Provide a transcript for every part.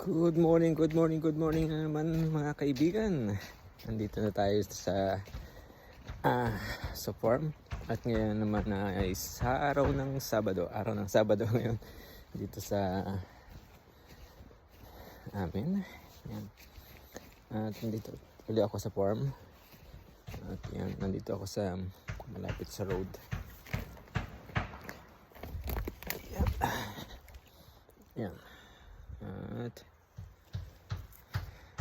Good morning, good morning, good morning na naman mga kaibigan. Nandito na tayo sa farm. At ngayon naman ay sa araw ng Sabado ngayon dito sa amin. Yan. At nandito uli ako sa farm. At yan, nandito ako sa malapit sa road. Yan. Yan. At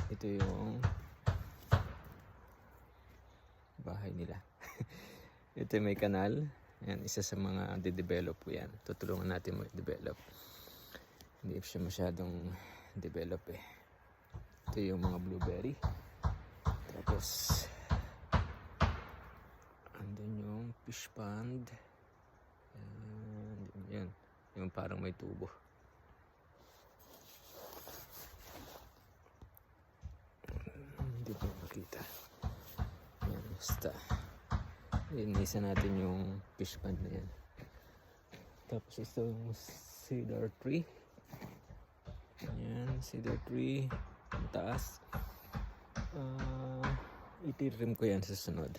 ito yung bahay nila. Ito may kanal. Yan, isa sa mga de-develop po yan. Tutulungan natin mag-develop. Hindi siya masyadong develop eh. Ito yung mga blueberry. Tapos andun yung fish pond. Yan. Yung parang may tubo. Hindi ko makita. Yan, basta inisa natin yung fish pond na yan. Tapos ito yung cedar tree. Yan, cedar tree. Ang taas. Itirim ko yan sa sunod.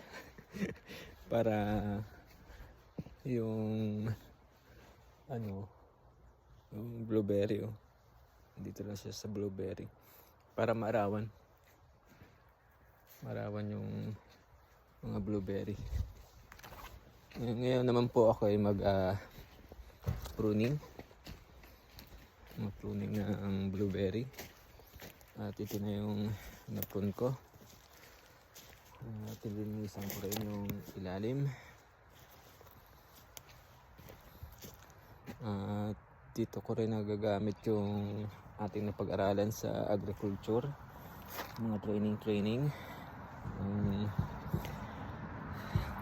Para yung yung blueberry dito lang siya sa blueberry. Para maarawan yung mga blueberry. Ngayon naman po ako ay pruning ng blueberry. At ito na yung napun ko. Tinilinisan ko rin yung ilalim. Dito ko rin nagagamit yung ating napag-aralan sa agriculture, mga training.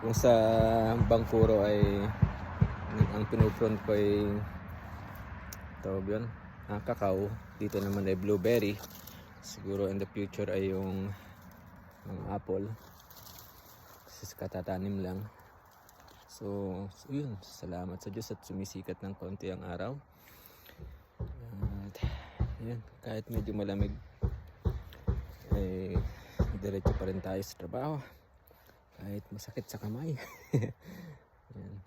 Kung sa Bangkuro ay ang pinupront ko ay tawag yun, kakao. Dito naman ay blueberry. Siguro in the future ay yung apple, kasi katatanim lang. So yun, salamat sa Diyos at sumisikat ng konti ang araw. At yun, kahit medyo malamig ay diretso pa rin tayo sa trabaho kahit masakit sa kamay. Yan.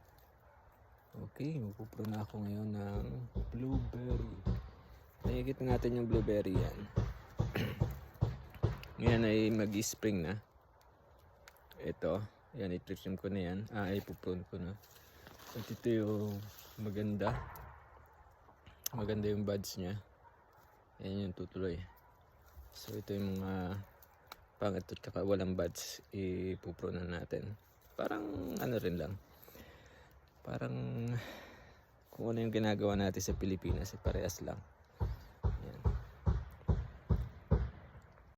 Okay, magpupro na ako ngayon ng blueberry. Nakikita natin yung blueberry yan. Ngayon ay mag-spring na. Ito, yan, itrim ko na yan. Ipuprune ko na. At ito yung maganda yung buds nya. Yan yung tutuloy. So ito yung mga pangit at walang buds, ipuprune na natin. Parang rin lang. Parang kung ano yung ginagawa natin sa Pilipinas, parehas lang.